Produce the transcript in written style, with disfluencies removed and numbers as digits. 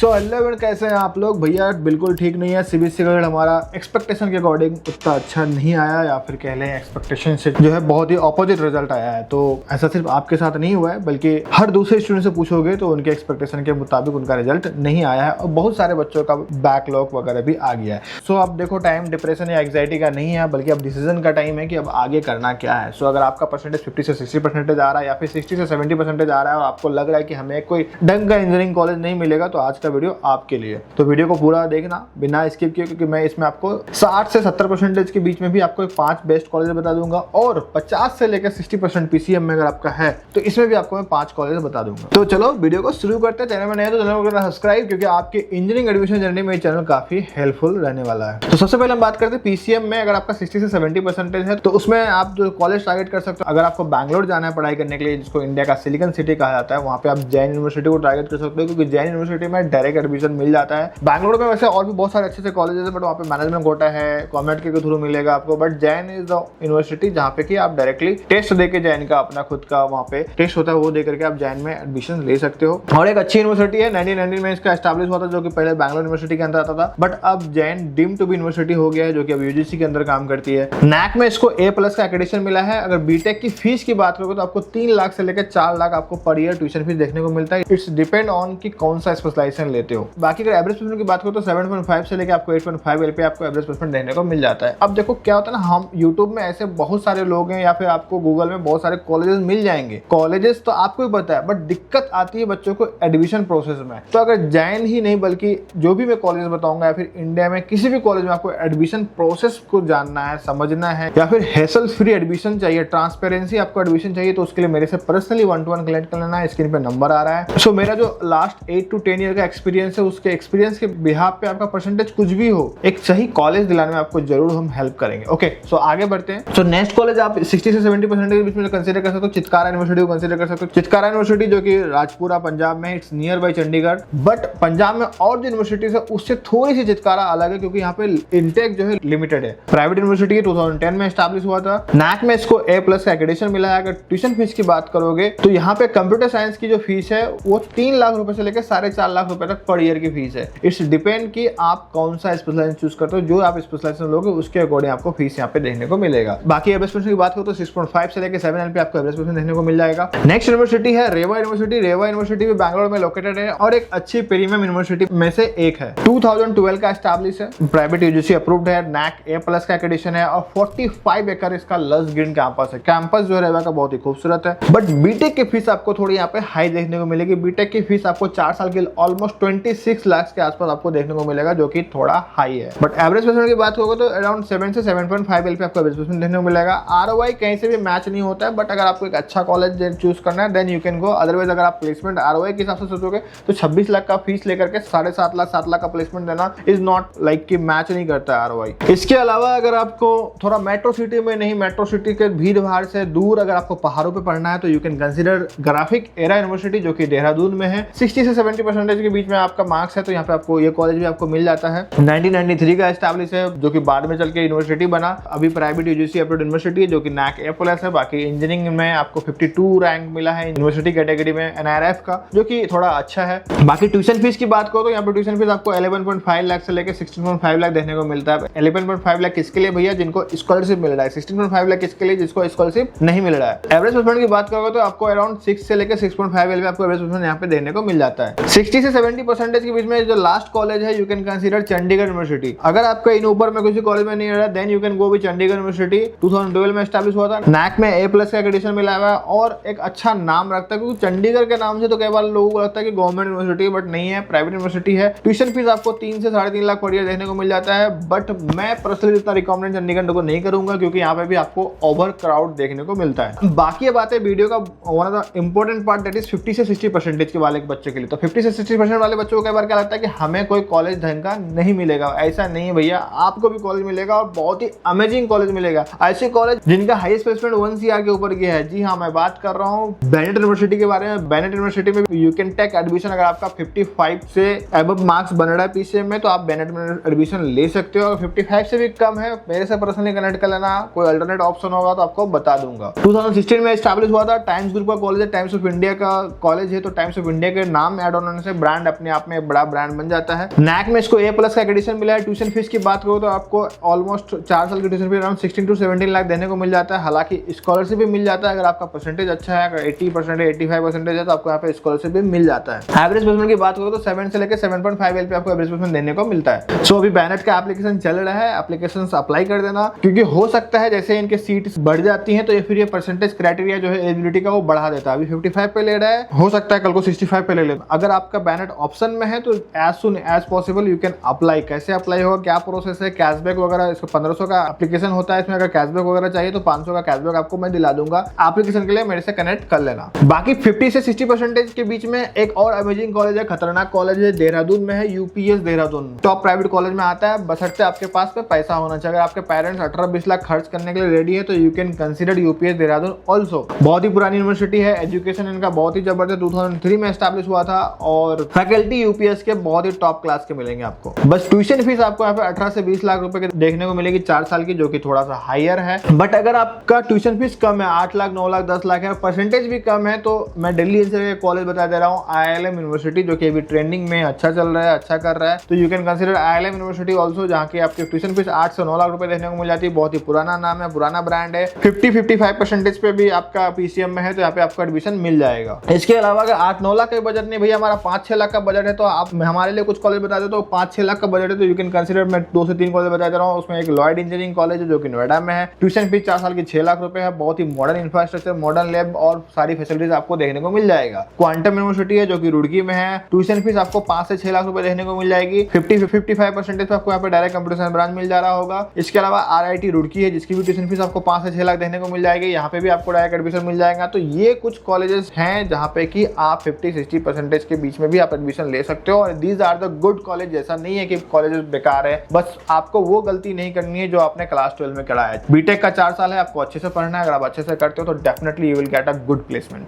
So hello, कैसे हैं आप लोग? भैया बिल्कुल ठीक नहीं है। सीबीएसई का रिजल्ट हमारा एक्सपेक्टेशन के अकॉर्डिंग उतना अच्छा नहीं आया, या फिर कह लें एक्सपेक्टेशन से जो है बहुत ही ऑपोजिट रिजल्ट आया है। तो ऐसा सिर्फ आपके साथ नहीं हुआ है, बल्कि हर दूसरे स्टूडेंट से पूछोगे तो उनके एक्सपेक्टेशन के मुताबिक उनका रिजल्ट नहीं आया है और बहुत सारे बच्चों का बैकलॉग वगैरह भी आ गया है। सो अब देखो, टाइम डिप्रेशन या एंग्जाइटी का नहीं है, बल्कि अब डिसीजन का टाइम है कि अब आगे करना क्या है। सो अगर आपका परसेंटेज 50 से 60% आ रहा है, या फिर 60 से 70% आ रहा है और आपको लग रहा है कि हमें कोई ढंग का इंजीनियरिंग कॉलेज नहीं मिलेगा, तो आज का वीडियो आपके लिए। तो वीडियो को पूरा देखना बिना स्किप किए, क्योंकि मैं इसमें आपको 60 से 70% के बीच में भी आपको 5 बेस्ट कॉलेज बता दूंगा, और 50 से लेकर 60% पीसीएम में अगर आपका है तो इसमें भी आपको मैं 5 कॉलेज बता दूंगा। तो चलो वीडियो को शुरू करते हैं। चैनल में नए तो चैनल को करना सब्सक्राइब, क्योंकि आपके इंजीनियरिंग एडमिशन जर्नी में चैनल काफी हेल्पफुल रहने वाला है। तो सबसे पहले हम बात करते हैं पीसीएम में। अगर आपका 60 से 70% है तो उसमें आप जो कॉलेज टारगेट कर सकते हो। अगर आपको बैंगलोर जाना है पढ़ाई करने के लिए, जिसको इंडिया का सिलिकॉन सिटी कहा जाता है, वहाँ पे आप जैन यूनिवर्सिटी को टारगेट कर सकते हो, क्योंकि जैन यूनिवर्सिटी में डायरेक्ट एडमिशन मिल जाता है। बैंगलोर में वैसे और भी बहुत सारे अच्छे कॉलेजेस हैं, बट वहाँ पे मैनेजमेंट कोटा है, कॉमेट के थ्रू मिलेगा आपको। But Jain is the university जहाँ पे कि आप डायरेक्टली टेस्ट देके जैन का अपना खुद का वहाँ पे टेस्ट होता है, वो दे करके आप जैन में एडमिशन ले सकते हो। और एक अच्छी यूनिवर्सिटी है, 1990 में इसका एस्टैब्लिश हुआ था, जो कि पहले बैंगलोर यूनिवर्सिटी के अंदर आता था, बट अब Jain deemed to be university हो गया है, जो कि अब यूजीसी के अंदर काम करती है। नैक में इसको A+ का एक्रेडिटेशन मिला है। अगर बीटेक की फीस की बात करोगे तो आपको 3 लाख से लेकर 4 लाख आपको पर ईयर ट्यूशन फीस देखने को मिलता है। इट्स डिपेंड ऑन कि कौन सा स्पेशलाइजेशन लेते हो। बाकी अगर एवरेज परसेंट की बात करो तो 7.5 से लेकर आपको 8.5 पे आपको एवरेज परसेंट देखने को मिल जाता है। अब देखो क्या होता है ना, हम यूट्यूब में ऐसे बहुत सारे लोग हैं, या फिर आपको गूगल में बहुत सारे कॉलेजेस मिल जाएंगे। कॉलेजेस तो आपको भी पता है, बट दिक्कत आती है बच्चों को एडमिशन प्रोसेस में। तो अगर जैन ही नहीं, बल्कि जो भी मैं कॉलेज बताऊंगा, या फिर इंडिया में किसी भी कॉलेज में आपको एडमिशन प्रोसेस को जानना है, समझना है, या फिर हैसल फ्री एडमिशन चाहिए, ट्रांसपेरेंसी आपको एडमिशन चाहिए, तो उसके लिए मेरे से पर्सनली 1-to-1 कनेक्ट कर लेना है। स्क्रीन पे नंबर आ रहा है। सो मेरा जो लास्ट 8 to 10 ईयर का एक्सपीरियंस है, उसके एक्सपीरियंस के बिहाफ पे आपका परसेंटेज कुछ भी हो, एक सही कॉलेज दिलाने में आपको जरूर हम हेल्प करेंगे। ओके, सो आगे बढ़ते हैं। सो नेक्स्ट कॉलेज आप 60 से 70% के बीच में कंसीडर कर सकते हो। चितकारा यूनिवर्सिटी को कंसीडर कर सकते हो। चितकारा यूनिवर्सिटी जो कि राजपुरा पंजाब में, it's near by Chandigarh. But Punjab में और जो यूनिवर्सिटीज है उससे थोड़ी सी चितकारा अलग है, क्योंकि यहाँ पे इंटेक जो है लिमिटेड है। प्राइवेट यूनिवर्सिटी 2010 में एस्टैब्लिश हुआ था। नैक में इसको A+ का एक्रेडिटेशन मिला है। अगर ट्यूशन फीस की बात करोगे तो यहाँ पे कंप्यूटर साइंस की जो फीस है वो 3 लाख रुपए से लेकर 4.5 लाख रुपए तक पर ईयर की फीस है। इट्स डिपेंड कि आप कौन सा स्पेशलाइजेशन चूज करते हो। जो आप स्पेशलाइजेशन लोगे उसके अकॉर्डिंग आपको फीस यहाँ पे देखने को मिलेगा। बाकी एवरेज परसेंट की बात करो तो 6.5 से लेकर 7 पे आपको एवरेज परसेंट देखने को मिल जाएगा। नेक्स्ट यूनिवर्सिटी है रेवा यूनिवर्सिटी। रेवा यूनिवर्सिटी भी बैंगलोर में लोकेटेड है और एक अच्छी प्रीमियम यूनिवर्सिटी में से एक है। 2012 का एस्टैब्लिश है, प्राइवेट यूजीसी अप्रूव्ड है, नैक A+ का एक्रेडिटेशन है, और 45 एकड़ इसका लस ग्रीन कैंपस है। कैंपस जो है रेवा का बहुत ही खूबसूरत है। बट बीटेक की फीस आपको थोड़ी यहाँ पे हाई देखने को मिलेगी। बीटेक की फीस आपको 4 साल के ऑलमोस्ट 26 लाख के आसपास आपको देखने को मिलेगा, जो कि थोड़ा हाई है। बट एवरेज परसेंट की बात करोगे तो अराउंड 7 से 7.5 पे आपको एवरेज परसेंट देखने को मिलेगा। ROI कहीं से भी मैच नहीं होता है, बट अगर आपको एक अच्छा कॉलेज चूज करना है then you can go. Otherwise अगर आप प्लेसमेंट ROI के हिसाब से सोचोगे तो 26 लाख का फीस लेकर के 7.5 लाख 7 लाख का प्लेसमेंट देना इज नॉट लाइक कि मैच नहीं करता है ROI। इसके अलावा अगर आपको थोड़ा मेट्रो सिटी में नहीं, मेट्रो सिटी के भीड़ भाड़ से दूर अगर आपको पहाड़ों पे पढ़ना है तो you can consider graphic era university, जो कि देहरादून में है। 60 से 70% के बीच में आपका मार्क्स है, तो यहाँ पे आपको ये कॉलेज भी आपको मिल जाता है। 1993 का एस्टैब्लिश है, जो कि बाद में चल के यूनिवर्सिटी बना। अभी प्राइवेट यूजीसी अप्रूव्ड यूनिवर्सिटी है, जो कि नैक A+ है। बाकी इंजीनियरिंग में आपको 52 रैंक मिला है यूनिवर्सिटी कैटेगरी में NIRF का, जो कि थोड़ा अच्छा है। बाकी ट्यूशन फीस की बात करो तो यहाँ पे ट्यूशन फीस आपको 11.5 लाख से लेकर 16.5 लाख देखने को मिलता है। 11.5 लाख किसके लिए भैया? जिनको स्कॉलरशिप मिल रहा है। 16.5 लाख किसके लिए? जिसको स्कॉलरशिप नहीं मिल रहा है। एवरेज परसेंट की बात करोगे तो आपको अराउंड 6 से लेकर 6.5 पे आपको एवरेज परसेंट यहाँ पे देखने को मिल जाता है। 60 से 70% के बीच में जो लास्ट कॉलेज है, you can consider Chandigarh university. अगर आपका इन ऊपर में किसी कॉलेज में नहीं रहा then you can go with Chandigarh university. 2012 में एस्टैब्लिश हुआ था। नैक में A+ का एक्रेडिटेशन मिला हुआ है और एक अच्छा नाम रखता है, क्योंकि चंडीगढ़ के नाम से तो कई बार लोगों को लगता है कि गवर्नमेंट यूनिवर्सिटी, बट नहीं है, प्राइवेट यूनिवर्सिटी है। ट्यूशन फीस आपको 3 से 3.5 लाख पर ईयर देखने को मिल जाता है। बट मैं पर्सनली इतना रिकमेंड चंडीगढ़ को नहीं करूंगा, क्योंकि यहाँ पे भी आपको ओवर क्राउड देखने को मिलता है। बाकी ये बात है वीडियो का one of the important part, that is 50 से 60% के वाले बच्चे के लिए। तो 50 से 60% वाले बच्चों को कई बार क्या लगता है कि हमें कोई कॉलेज ढंग का नहीं मिलेगा। ऐसा नहीं है भैया, आपको भी कॉलेज मिलेगा और बहुत ही अमेजिंग कॉलेज मिलेगा। ऐसे कॉलेज जिनका हाईएस्ट प्लेसमेंट 1 CR के ऊपर गया है। जी हाँ, मैं बात कर रहा हूँ बेनेट यूनिवर्सिटी के बारे में। बेनेट यूनिवर्सिटी में यू कैन टेक एडमिशन। अगर आपका 55 से अबव मार्क्स बन रहा है पीसीएम में, तो आप बेनेट में एडमिशन ले सकते हो। अगर 55 से भी कम है, मेरे से पर्सनली कनेक्ट कर लेना। कोई अल्टरनेट ऑप्शन होगा तो आपको बता दूंगा। 2016 में एस्टैब्लिश हुआ था। टाइम्स ग्रुप का कॉलेज है, टाइम्स ऑफ इंडिया का कॉलेज है, तो टाइम्स ऑफ इंडिया के नाम ऐड होने से ब्रांड अपने आप में एक बड़ा ब्रांड बन जाता है। नैक में इसको A+ का एडिशन मिला है। ट्यूशन फीस की बात करो तो आपको ऑलमोस्ट 4 साल की tuition fees around 16 to 17 lakh देने को मिल जाता है। हालांकि स्कॉलरशिप भी मिल जाता है अगर आपका परसेंटेज अच्छा है, अगर 80% 85% है तो आपको यहाँ पे स्कॉलरशिप भी मिल जाता है। एवरेज प्लेसमेंट की बात करो तो 7 से लेकर 7.5 LP आपको एवरेज प्लेसमेंट देने को मिलता है। सो अभी बैनेट का एप्लीकेशन चल रहा है, एप्लीकेशन अप्लाई कर देना, क्योंकि हो सकता है जैसे इनके सीट बढ़ जाती है तो फिर ये परसेंटेज क्राइटेरिया जो है एलिजिबिलिटी का वो बढ़ा देता है। अभी 55 पे ले रहा है, हो सकता है कल को 65 पे ले ले। अगर आपका बैनेट ऑप्शन में है तो as soon as possible you can apply. कैसे अप्लाई होगा, क्या प्रोसेस है, कैशबैक वगैरह, इसको 1500 का एप्लीकेशन होता है, इसमें अगर कैशबैक वगैरह चाहिए तो 500 का कैशबैक आपको मैं दिला दूंगा। एप्लीकेशन के लिए मेरे से कनेक्ट कर लेना। बाकी 50 से 60% के बीच में एक और अमेजिंग कॉलेज है, खतरनाक कॉलेज है, देहरादून में है, UPS Dehradun. Top private college में आता है, बशर्ते आपके पास में पैसा होना चाहिए। अगर आपके पेरेंट्स 18-20 लाख खर्च करने के लिए रेडी है तो you can consider UPS Dehradun also. बहुत ही पुरानी यूनिवर्सिटी है, एजुकेशन इनका बहुत ही जबरदस्त 2003 में एस्टैब्लिश हुआ था और फैकल्टी यूपीएस के बहुत ही टॉप क्लास के मिलेंगे आपको। बस ट्यूशन फीस आपको यहाँ पे 18 से 20 लाख रुपए के देखने को मिलेगी 4 साल की, जो कि थोड़ा सा हायर है। बट अगर आपका ट्यूशन फीस कम है, 8 लाख 9 लाख 10 लाख है, परसेंटेज भी कम है, तो मैं दिल्ली एनसीआर कॉलेज बता दे रहा हूँ, IILM यूनिवर्सिटी, जो कि अभी ट्रेंडिंग में अच्छा चल रहा है, अच्छा कर रहा है। तो you can consider IILM university also, जहाँ की आपकी ट्यूशन फीस 8 से 9 लाख रुपए देखने को मिल जाती है। बहुत ही पुराना नाम है, पुराना ब्रांड है। 50-55% पे भी आपका PCM में है तो यहाँ पे आपको एडमिशन मिल जाएगा। इसके अलावा अगर 8-9 लाख का बजट नहीं भैया, हमारा 5-6 लाख का बजट है, तो आप हमारे लिए कुछ कॉलेज बता दे, तो 5-6 लाख का बजट है तो यू कैन कंसीडर, मैं 2 से 3 कॉलेज बता दे रहा हूँ। उसमें एक लॉयड इंजीनियरिंग कॉलेज है जो कि नोएडा में है, ट्यूशन फीस 4 साल की 6 लाख रुपए है। बहुत ही मॉडर्न इंफ्रास्ट्रक्चर, मॉडर्न लैब और सारी फैसिलिटीज आपको देखने को मिल जाएगा। क्वांटम यूनिवर्सिटी है जो कि रुड़की में है, ट्यूशन फीस आपको 5 से 6 लाख रुपए देखने को मिल जाएगी। 50-55% आपको यहाँ पे डायरेक्ट कंप्यूटर साइंस ब्रांच मिल जा रहा होगा। इसके अलावा RIT रुड़की है जिसकी भी ट्यूशन फीस आपको 5 से 6 लाख देखने को मिल जाएगी, यहाँ पे भी आपको डायरेक्ट एडमिशन मिल जाएगा। तो ये कुछ कॉलेजेस हैं जहाँ पे कि आप 50-60% के बीच में भी आप एडमिशन ले सकते हो। और these are the good college. ऐसा नहीं है कि कॉलेजेस बेकार है, बस आपको वो गलती नहीं करनी है जो आपने क्लास 12 में करा है। बीटेक का 4 साल है, आपको अच्छे से पढ़ना है। अगर आप अच्छे से करते हो तो definitely you will get a good placement.